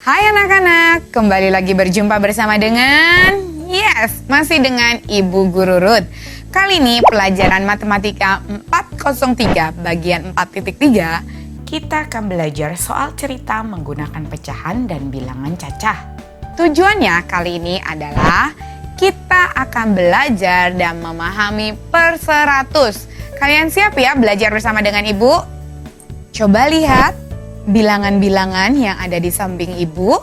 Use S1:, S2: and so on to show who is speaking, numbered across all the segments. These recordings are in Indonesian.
S1: Hai anak-anak, kembali lagi berjumpa bersama masih dengan Ibu Guru Ruth. Kali ini pelajaran Matematika 403 bagian 4.3 kita akan belajar soal cerita menggunakan pecahan dan bilangan cacah. Tujuannya kali ini adalah kita akan belajar dan memahami per 100. Kalian siap ya belajar bersama dengan Ibu? Coba lihat bilangan-bilangan yang ada di samping Ibu.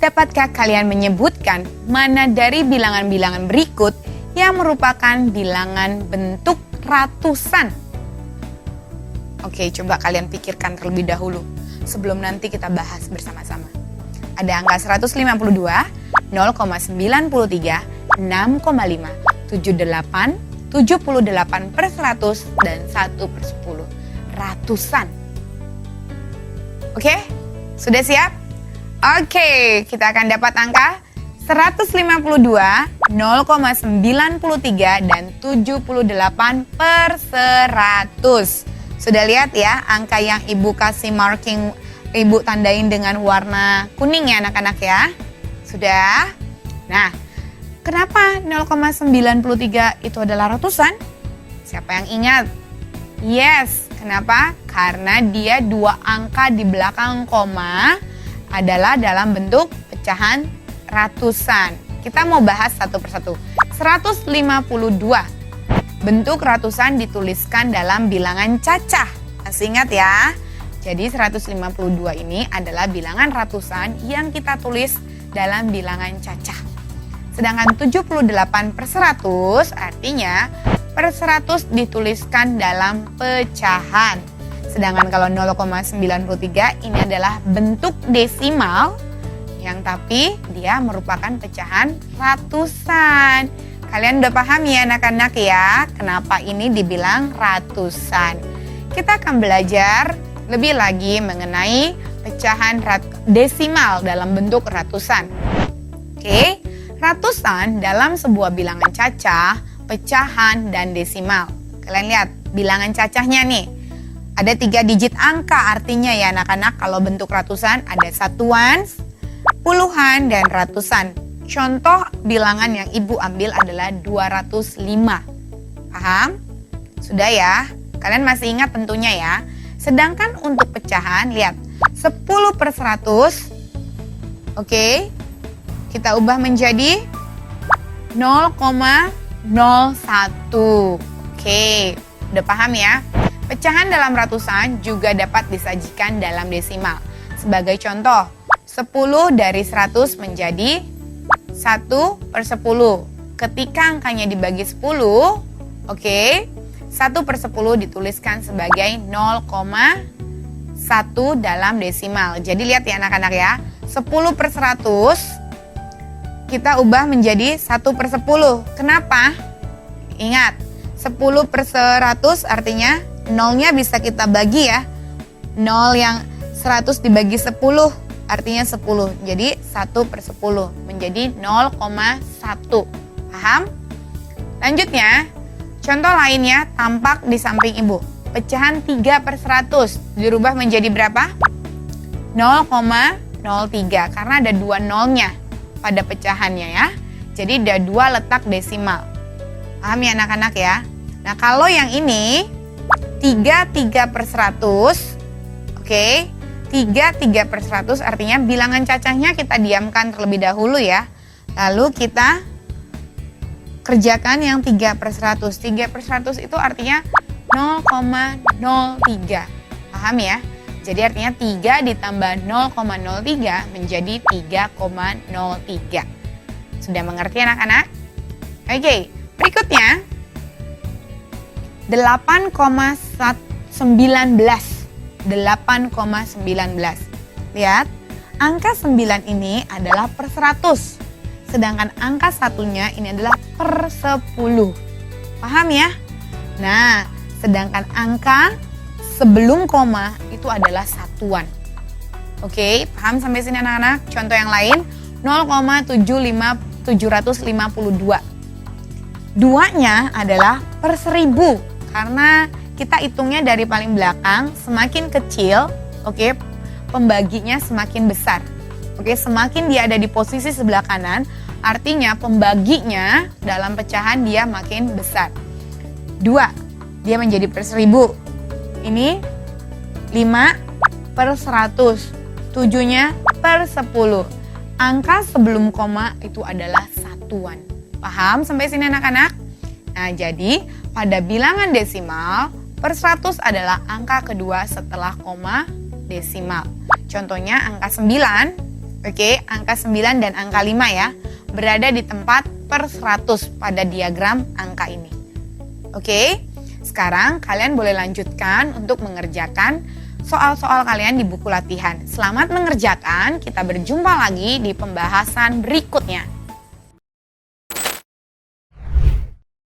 S1: Dapatkah kalian menyebutkan mana dari bilangan-bilangan berikut yang merupakan bilangan bentuk ratusan? Oke, coba kalian pikirkan terlebih dahulu sebelum nanti kita bahas bersama-sama. Ada angka 152, 0,93, 6,5, 78, 78 per 100, dan 1 per 10. Ratusan. Oke, sudah siap? Oke, kita akan dapat angka 152, 0,93, dan 78 per 100. Sudah lihat ya angka yang Ibu kasih marking, Ibu tandain dengan warna kuning ya anak-anak ya? Sudah? Nah, kenapa 0,93 itu adalah ratusan? Siapa yang ingat? Yes, kenapa? Karena dia dua angka di belakang koma adalah dalam bentuk pecahan ratusan. Kita mau bahas satu persatu. 152. Bentuk ratusan dituliskan dalam bilangan cacah. Masih ingat ya? Jadi 152 ini adalah bilangan ratusan yang kita tulis dalam bilangan cacah. Sedangkan 78 per 100 artinya per 100 dituliskan dalam pecahan. Sedangkan kalau 0,93 ini adalah bentuk desimal yang tapi dia merupakan pecahan ratusan. Kalian udah paham ya anak-anak ya kenapa ini dibilang ratusan. Kita akan belajar lebih lagi mengenai pecahan desimal dalam bentuk ratusan. Oke, ratusan dalam sebuah bilangan cacah, pecahan, dan desimal. Kalian lihat bilangan cacahnya nih. Ada 3 digit angka artinya ya anak-anak kalau bentuk ratusan ada satuan, puluhan, dan ratusan. Contoh bilangan yang Ibu ambil adalah 205. Paham? Sudah ya? Kalian masih ingat tentunya ya? Sedangkan untuk pecahan, lihat 10 per 100. Oke, kita ubah menjadi 0,01. Oke, udah paham ya? Pecahan dalam ratusan juga dapat disajikan dalam desimal. Sebagai contoh, 10 dari 100 menjadi 1 per 10. Ketika angkanya dibagi 10, oke, 1 per 10 dituliskan sebagai 0,1 dalam desimal. Jadi lihat ya anak-anak ya, 10 per 100 kita ubah menjadi 1 per 10. Kenapa? Ingat, 10 per 100 artinya nolnya bisa kita bagi ya. 0 yang 100 dibagi 10 artinya 10. Jadi 1 per 10 menjadi 0,1. Paham? Lanjutnya, contoh lainnya tampak di samping Ibu. Pecahan 3 per 100 dirubah menjadi berapa? 0,03 karena ada 2 nolnya pada pecahannya ya. Jadi ada 2 letak desimal. Paham ya anak-anak ya? Nah kalau yang ini 3 per 100. Oke, 3 per 100 artinya bilangan cacahnya kita diamkan terlebih dahulu ya. Lalu kita kerjakan yang 3 per 100. 3 per 100 itu artinya 0,03. Paham ya? Jadi artinya 3 ditambah 0,03 menjadi 3,03. Sudah mengerti anak-anak? Oke, berikutnya 8,19. Lihat, angka 9 ini adalah per 100. Sedangkan angka satunya ini adalah per 10. Paham ya? Nah, sedangkan angka sebelum koma itu adalah satuan. Oke, paham sampai sini anak-anak? Contoh yang lain, 0,752. Duanya adalah per 1000. Karena kita hitungnya dari paling belakang, semakin kecil, oke, pembaginya semakin besar. Oke, semakin dia ada di posisi sebelah kanan, artinya pembaginya dalam pecahan dia makin besar. 2, dia menjadi per 1000. Ini 5 per 100. 7-nya per 10. Angka sebelum koma itu adalah satuan. Paham sampai sini anak-anak? Nah, jadi pada bilangan desimal, per 100 adalah angka kedua setelah koma desimal. Contohnya angka 9. Oke, angka 9 dan angka 5 ya, berada di tempat per 100 pada diagram angka ini. Oke, sekarang kalian boleh lanjutkan untuk mengerjakan soal-soal kalian di buku latihan. Selamat mengerjakan, kita berjumpa lagi di pembahasan berikutnya.